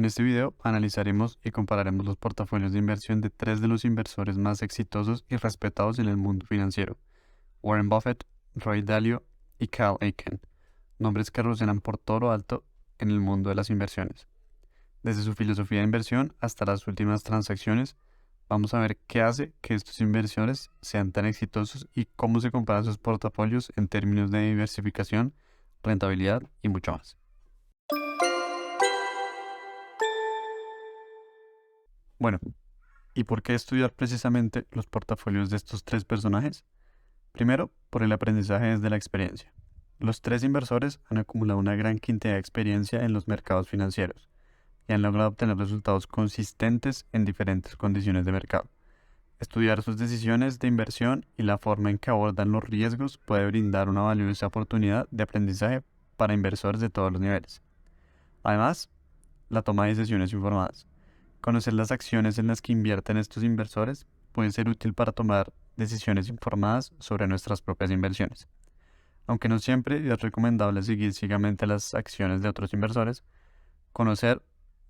En este video analizaremos y compararemos los portafolios de inversión de tres de los inversores más exitosos y respetados en el mundo financiero: Warren Buffett, Ray Dalio y Carl Icahn, nombres que resuenan por todo lo alto en el mundo de las inversiones. Desde su filosofía de inversión hasta las últimas transacciones, vamos a ver qué hace que estos inversores sean tan exitosos y cómo se comparan sus portafolios en términos de diversificación, rentabilidad y mucho más. Bueno, ¿y por qué estudiar precisamente los portafolios de estos tres personajes? Primero, por el aprendizaje desde la experiencia. Los tres inversores han acumulado una gran cantidad de experiencia en los mercados financieros y han logrado obtener resultados consistentes en diferentes condiciones de mercado. Estudiar sus decisiones de inversión y la forma en que abordan los riesgos puede brindar una valiosa oportunidad de aprendizaje para inversores de todos los niveles. Además, la toma de decisiones informadas. Conocer las acciones en las que invierten estos inversores puede ser útil para tomar decisiones informadas sobre nuestras propias inversiones. Aunque no siempre es recomendable seguir ciegamente las acciones de otros inversores, conocer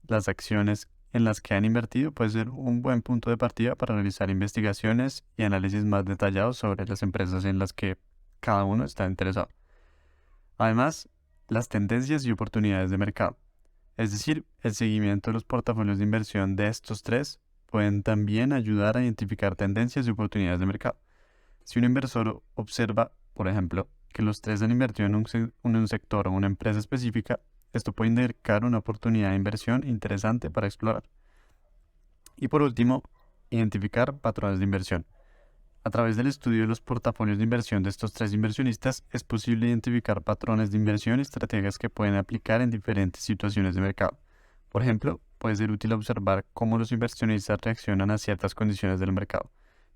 las acciones en las que han invertido puede ser un buen punto de partida para realizar investigaciones y análisis más detallados sobre las empresas en las que cada uno está interesado. Además, las tendencias y oportunidades de mercado, es decir, el seguimiento de los portafolios de inversión de estos tres, pueden también ayudar a identificar tendencias y oportunidades de mercado. Si un inversor observa, por ejemplo, que los tres han invertido en un sector o una empresa específica, esto puede indicar una oportunidad de inversión interesante para explorar. Y por último, identificar patrones de inversión. A través del estudio de los portafolios de inversión de estos tres inversionistas, es posible identificar patrones de inversión y estrategias que pueden aplicar en diferentes situaciones de mercado. Por ejemplo, puede ser útil observar cómo los inversionistas reaccionan a ciertas condiciones del mercado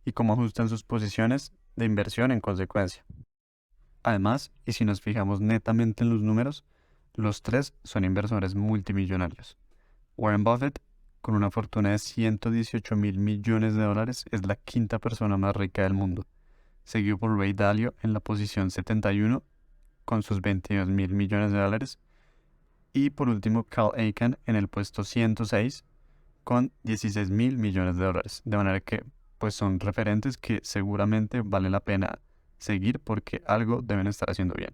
y cómo ajustan sus posiciones de inversión en consecuencia. Además, y si nos fijamos netamente en los números, los tres son inversores multimillonarios. Warren Buffett, con una fortuna de 118 mil millones de dólares, es la quinta persona más rica del mundo, seguido por Ray Dalio en la posición 71 con sus 22 mil millones de dólares y por último Carl Icahn en el puesto 106 con 16 mil millones de dólares, de manera que pues son referentes que seguramente vale la pena seguir porque algo deben estar haciendo bien.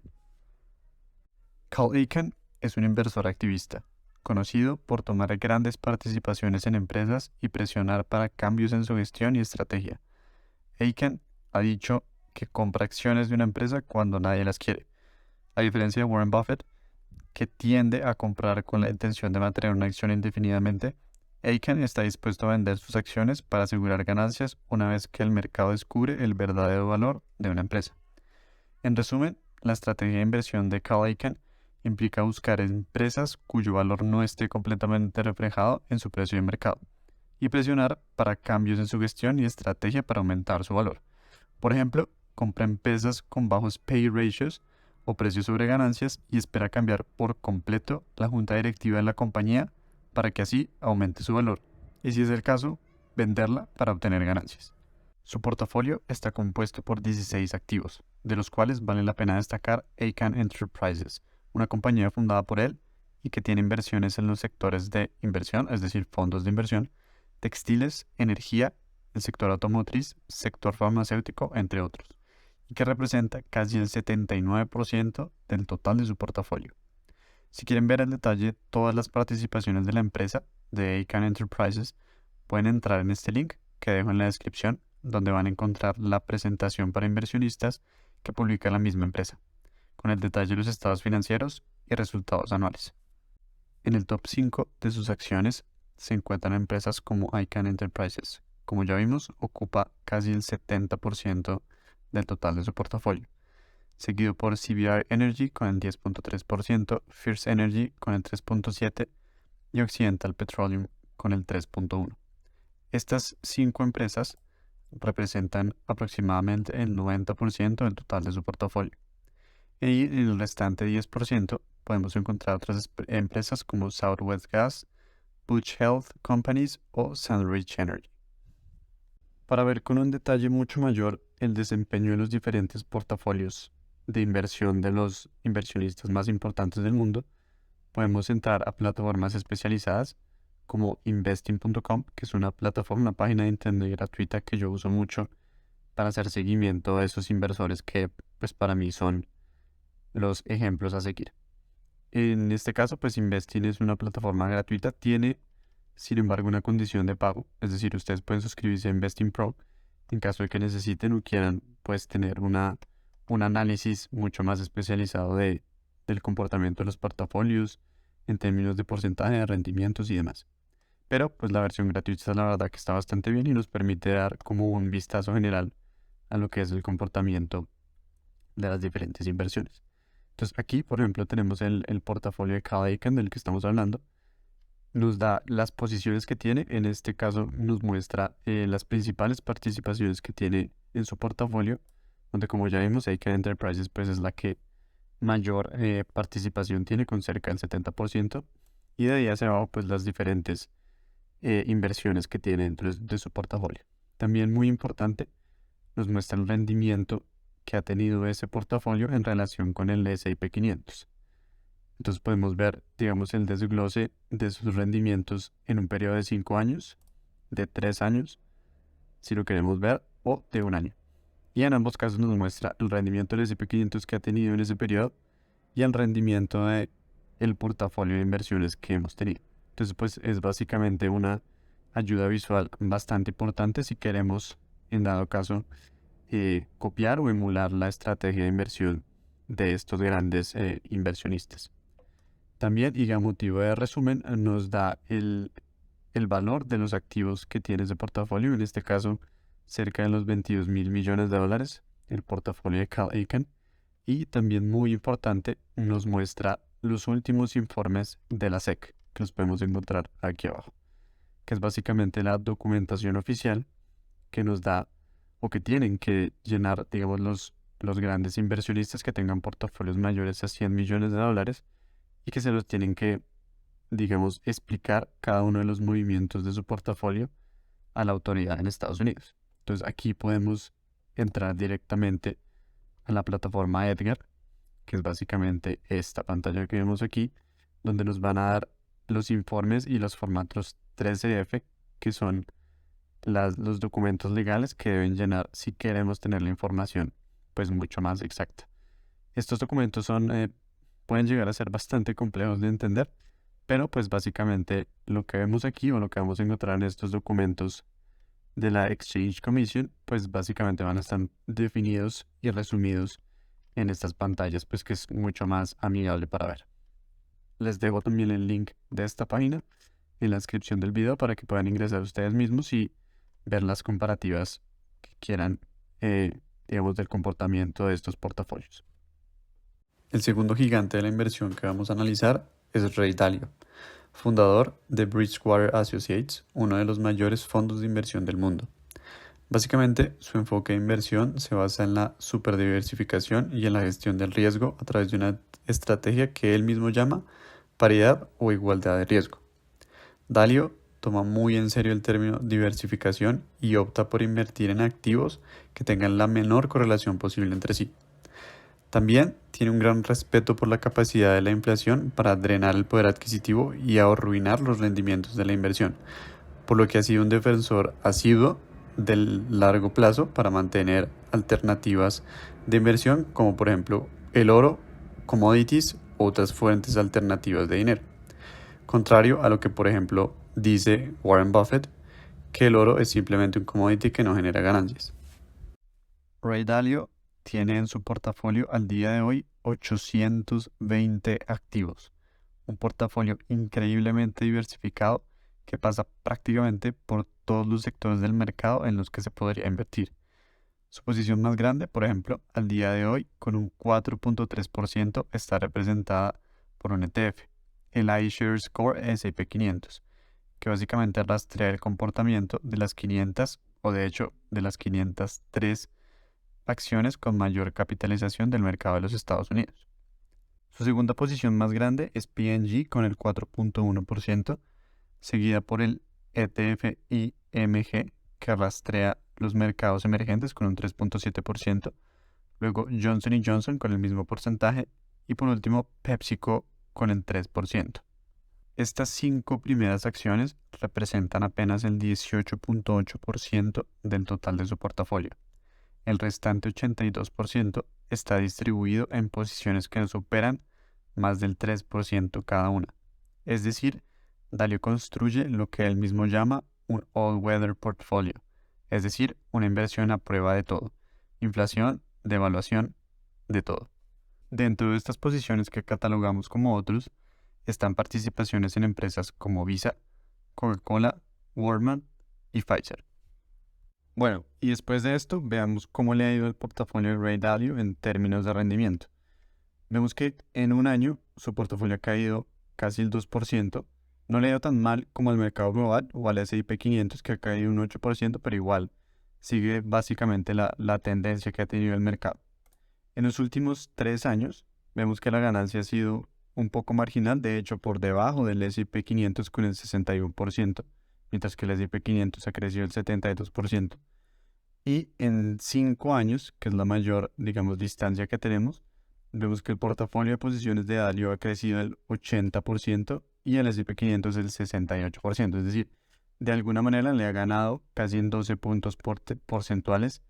Carl Icahn es un inversor activista, conocido por tomar grandes participaciones en empresas y presionar para cambios en su gestión y estrategia. Icahn ha dicho que compra acciones de una empresa cuando nadie las quiere, a diferencia de Warren Buffett, que tiende a comprar con la intención de mantener una acción indefinidamente. Icahn está dispuesto a vender sus acciones para asegurar ganancias una vez que el mercado descubre el verdadero valor de una empresa. En resumen, la estrategia de inversión de Carl Icahn implica buscar empresas cuyo valor no esté completamente reflejado en su precio de mercado y presionar para cambios en su gestión y estrategia para aumentar su valor. Por ejemplo, compra empresas con bajos pay ratios o precios sobre ganancias y espera cambiar por completo la junta directiva de la compañía para que así aumente su valor, y si es el caso, venderla para obtener ganancias. Su portafolio está compuesto por 16 activos, de los cuales vale la pena destacar Icahn Enterprises, una compañía fundada por él y que tiene inversiones en los sectores de inversión, es decir, fondos de inversión, textiles, energía, el sector automotriz, sector farmacéutico, entre otros, y que representa casi el 79% del total de su portafolio. Si quieren ver en detalle todas las participaciones de la empresa de Icahn Enterprises, pueden entrar en este link que dejo en la descripción, donde van a encontrar la presentación para inversionistas que publica la misma empresa, con el detalle de los estados financieros y resultados anuales. En el top 5 de sus acciones se encuentran empresas como Icahn Enterprises. Como ya vimos, ocupa casi el 70% del total de su portafolio, seguido por CVR Energy con el 10.3%, First Energy con el 3.7% y Occidental Petroleum con el 3.1%. Estas 5 empresas representan aproximadamente el 90% del total de su portafolio. Y en el restante 10% podemos encontrar otras empresas como Southwest Gas, Butch Health Companies o Sandridge Energy. Para ver con un detalle mucho mayor el desempeño de los diferentes portafolios de inversión de los inversionistas más importantes del mundo, podemos entrar a plataformas especializadas como investing.com, que es una plataforma, una página de internet gratuita que yo uso mucho para hacer seguimiento a esos inversores que pues para mí son los ejemplos a seguir. En este caso, pues Investing es una plataforma gratuita, tiene sin embargo una condición de pago, es decir, ustedes pueden suscribirse a Investing Pro en caso de que necesiten o quieran pues tener un análisis mucho más especializado del comportamiento de los portafolios en términos de porcentaje de rendimientos y demás. Pero pues la versión gratuita la verdad que está bastante bien y nos permite dar como un vistazo general a lo que es el comportamiento de las diferentes inversiones. Entonces aquí, por ejemplo, tenemos el portafolio de cada ICANN del que estamos hablando. Nos da las posiciones que tiene. En este caso nos muestra las principales participaciones que tiene en su portafolio, donde como ya vimos, ICANN Enterprises pues es la que mayor participación tiene con cerca del 70%. Y de ahí hacia abajo pues las diferentes inversiones que tiene dentro de su portafolio. También muy importante, nos muestra el rendimiento que ha tenido ese portafolio en relación con el S&P 500. Entonces podemos ver, digamos, el desglose de sus rendimientos en un periodo de 5 años, de 3 años, si lo queremos ver, o de un año. Y en ambos casos nos muestra el rendimiento del S&P 500 que ha tenido en ese periodo y el rendimiento de el portafolio de inversiones que hemos tenido. Entonces, pues es básicamente una ayuda visual bastante importante si queremos, en dado caso, copiar o emular la estrategia de inversión de estos grandes inversionistas. También, y a motivo de resumen, nos da el valor de los activos que tiene ese portafolio, en este caso cerca de los 22 mil millones de dólares, el portafolio de Carl Icahn. Y también muy importante, nos muestra los últimos informes de la SEC, que los podemos encontrar aquí abajo, que es básicamente la documentación oficial que nos da o que tienen que llenar, digamos, los grandes inversionistas que tengan portafolios mayores a 100 millones de dólares y que se los tienen que, digamos, explicar cada uno de los movimientos de su portafolio a la autoridad en Estados Unidos. Entonces aquí podemos entrar directamente a la plataforma Edgar, que es básicamente esta pantalla que vemos aquí, donde nos van a dar los informes y los formatos 3CF, que son los documentos legales que deben llenar si queremos tener la información pues mucho más exacta. Estos documentos pueden llegar a ser bastante complejos de entender, pero pues básicamente lo que vemos aquí o lo que vamos a encontrar en estos documentos de la Exchange Commission, pues básicamente van a estar definidos y resumidos en estas pantallas, pues que es mucho más amigable para ver. Les dejo también el link de esta página en la descripción del video para que puedan ingresar ustedes mismos y ver las comparativas que quieran, digamos, del comportamiento de estos portafolios. El segundo gigante de la inversión que vamos a analizar es Ray Dalio, fundador de Bridgewater Associates, uno de los mayores fondos de inversión del mundo. Básicamente, su enfoque de inversión se basa en la superdiversificación y en la gestión del riesgo a través de una estrategia que él mismo llama paridad o igualdad de riesgo. Dalio toma muy en serio el término diversificación y opta por invertir en activos que tengan la menor correlación posible entre sí. También tiene un gran respeto por la capacidad de la inflación para drenar el poder adquisitivo y arruinar los rendimientos de la inversión, por lo que ha sido un defensor asiduo del largo plazo para mantener alternativas de inversión como por ejemplo el oro, commodities u otras fuentes alternativas de dinero. Contrario a lo que por ejemplo dice Warren Buffett, que el oro es simplemente un commodity que no genera ganancias. Ray Dalio tiene en su portafolio al día de hoy 820 activos, un portafolio increíblemente diversificado que pasa prácticamente por todos los sectores del mercado en los que se podría invertir. Su posición más grande, por ejemplo, al día de hoy, con un 4.3%, está representada por un ETF, el iShares Core S&P 500, que básicamente rastrea el comportamiento de las 500, o de hecho, de las 503 acciones con mayor capitalización del mercado de los Estados Unidos. Su segunda posición más grande es P&G con el 4.1%, seguida por el ETF IMG, que rastrea los mercados emergentes con un 3.7%, luego Johnson Johnson con el mismo porcentaje y por último PepsiCo con el 3%. Estas 5 primeras acciones representan apenas el 18.8% del total de su portafolio. El restante 82% está distribuido en posiciones que no superan más del 3% cada una. Es decir, Dalio construye lo que él mismo llama un all-weather portfolio, es decir, una inversión a prueba de todo, inflación, devaluación, de todo. Dentro de estas posiciones que catalogamos como otros, están participaciones en empresas como Visa, Coca-Cola, Walmart y Pfizer. Bueno, y después de esto, veamos cómo le ha ido el portafolio de Ray Dalio en términos de rendimiento. Vemos que en un año su portafolio ha caído casi el 2%. No le ha ido tan mal como al mercado global o al S&P 500 que ha caído un 8%, pero igual sigue básicamente la tendencia que ha tenido el mercado. En los últimos 3 años, vemos que la ganancia ha sido un poco marginal, de hecho por debajo del S&P 500 con el 61%, mientras que el S&P 500 ha crecido el 72%. Y en 5 años, que es la mayor, digamos, distancia que tenemos, vemos que el portafolio de posiciones de Dalio ha crecido el 80% y el S&P 500 el 68%. Es decir, de alguna manera le ha ganado casi en 12 puntos porcentuales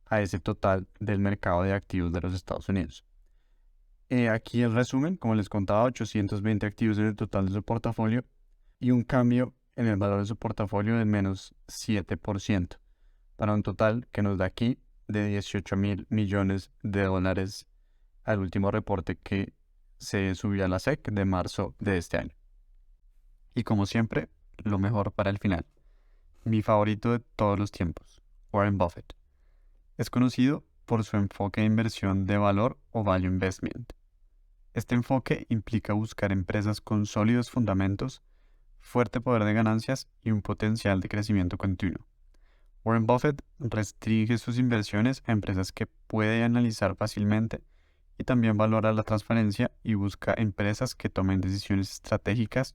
a ese total del mercado de activos de los Estados Unidos. Aquí el resumen, como les contaba, 820 activos en el total de su portafolio y un cambio en el valor de su portafolio de menos 7%, para un total que nos da aquí de 18.000 millones de dólares al último reporte que se subió a la SEC de marzo de este año. Y como siempre, lo mejor para el final. Mi favorito de todos los tiempos, Warren Buffett. Es conocido por su enfoque de inversión de valor o value investment. Este enfoque implica buscar empresas con sólidos fundamentos, fuerte poder de ganancias y un potencial de crecimiento continuo. Warren Buffett restringe sus inversiones a empresas que puede analizar fácilmente y también valora la transparencia y busca empresas que tomen decisiones estratégicas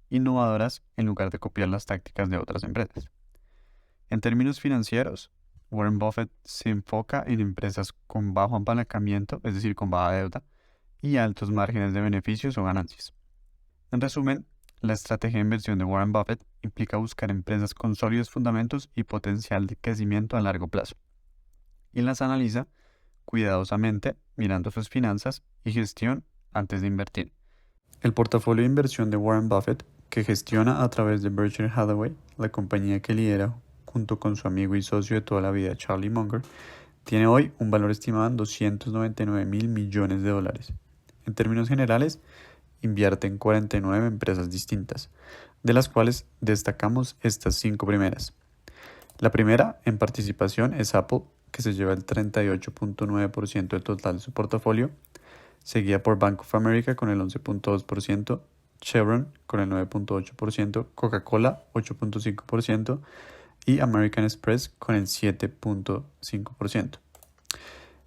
innovadoras en lugar de copiar las tácticas de otras empresas. En términos financieros, Warren Buffett se enfoca en empresas con bajo apalancamiento, es decir, con baja deuda, y altos márgenes de beneficios o ganancias. En resumen, la estrategia de inversión de Warren Buffett implica buscar empresas con sólidos fundamentos y potencial de crecimiento a largo plazo, y las analiza cuidadosamente mirando sus finanzas y gestión antes de invertir. El portafolio de inversión de Warren Buffett, que gestiona a través de Berkshire Hathaway, la compañía que lidera junto con su amigo y socio de toda la vida Charlie Munger, tiene hoy un valor estimado en 299.000 millones de dólares. En términos generales, invierte en 49 empresas distintas, de las cuales destacamos estas 5 primeras. La primera en participación es Apple, que se lleva el 38.9% del total de su portafolio, seguida por Bank of America con el 11.2%, Chevron con el 9.8%, Coca-Cola 8.5% y American Express con el 7.5%.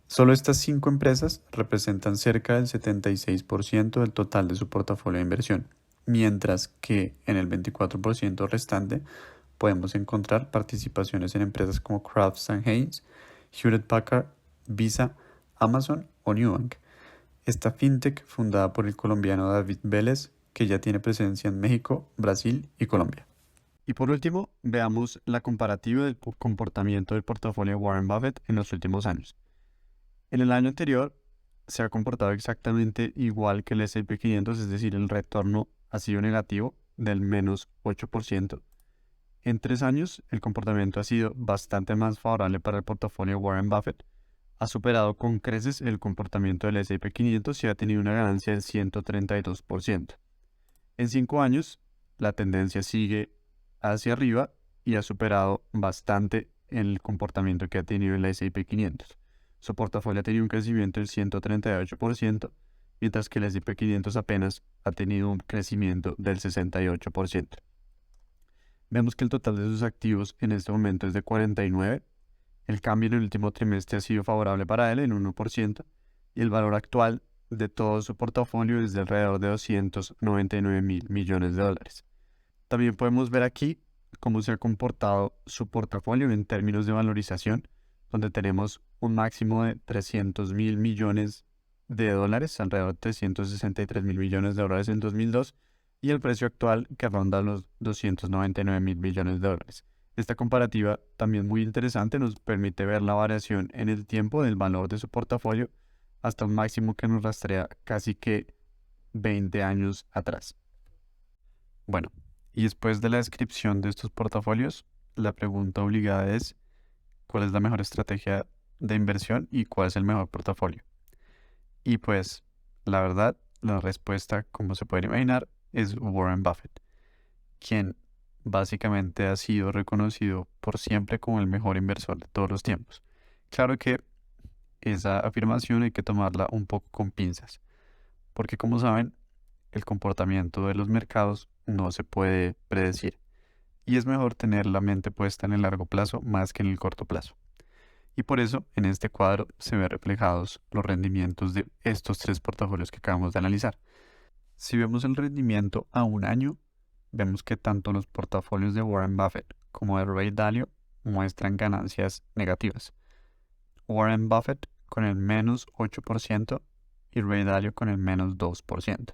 Solo estas 5 empresas representan cerca del 76% del total de su portafolio de inversión, mientras que en el 24% restante podemos encontrar participaciones en empresas como Kraft Heinz, Hewlett Packard, Visa, Amazon o Nubank. Esta fintech fundada por el colombiano David Vélez, que ya tiene presencia en México, Brasil y Colombia. Y por último, veamos la comparativa del comportamiento del portafolio de Warren Buffett en los últimos años. En el año anterior se ha comportado exactamente igual que el S&P 500, es decir, el retorno ha sido negativo del menos 8%. En 3 años, el comportamiento ha sido bastante más favorable para el portafolio de Warren Buffett. Ha superado con creces el comportamiento del S&P 500 y ha tenido una ganancia del 132%. En 5 años, la tendencia sigue hacia arriba y ha superado bastante el comportamiento que ha tenido el S&P 500. Su portafolio ha tenido un crecimiento del 138%, mientras que el S&P 500 apenas ha tenido un crecimiento del 68%. Vemos que el total de sus activos en este momento es de 49. El cambio en el último trimestre ha sido favorable para él en 1% y el valor actual de todo su portafolio es de alrededor de 299.000 millones de dólares. También podemos ver aquí cómo se ha comportado su portafolio en términos de valorización, donde tenemos un máximo de 300.000 millones de dólares, alrededor de 363.000 millones de dólares en 2002, y el precio actual que ronda los 299.000 billones de dólares. Esta comparativa, también muy interesante, nos permite ver la variación en el tiempo del valor de su portafolio hasta un máximo que nos rastrea casi que 20 años atrás. Bueno, y después de la descripción de estos portafolios, la pregunta obligada es, ¿cuál es la mejor estrategia de inversión y cuál es el mejor portafolio? Y pues, la verdad, la respuesta, como se pueden imaginar, es Warren Buffett, quien básicamente ha sido reconocido por siempre como el mejor inversor de todos los tiempos. Claro que esa afirmación hay que tomarla un poco con pinzas, porque como saben, el comportamiento de los mercados no se puede predecir y es mejor tener la mente puesta en el largo plazo más que en el corto plazo. Y por eso en este cuadro se ven reflejados los rendimientos de estos tres portafolios que acabamos de analizar. Si vemos el rendimiento a un año, vemos que tanto los portafolios de Warren Buffett como de Ray Dalio muestran ganancias negativas. Warren Buffett con el menos 8% y Ray Dalio con el menos 2%.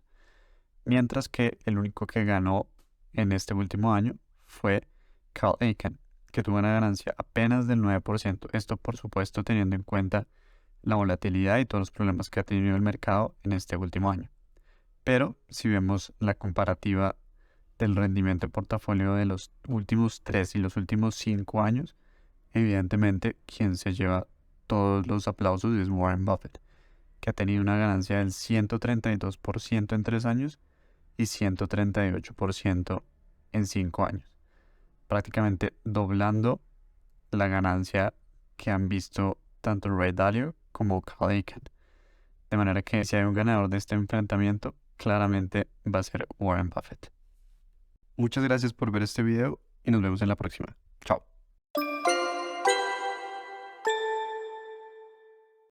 Mientras que el único que ganó en este último año fue Carl Icahn, que tuvo una ganancia apenas del 9%. Esto, por supuesto, teniendo en cuenta la volatilidad y todos los problemas que ha tenido el mercado en este último año. Pero si vemos la comparativa del rendimiento de portafolio de los últimos 3 y los últimos 5 años, evidentemente quien se lleva todos los aplausos es Warren Buffett, que ha tenido una ganancia del 132% en 3 años y 138% en 5 años, prácticamente doblando la ganancia que han visto tanto Ray Dalio como Carl Icahn. De manera que si hay un ganador de este enfrentamiento, claramente va a ser Warren Buffett. Muchas gracias por ver este video y nos vemos en la próxima.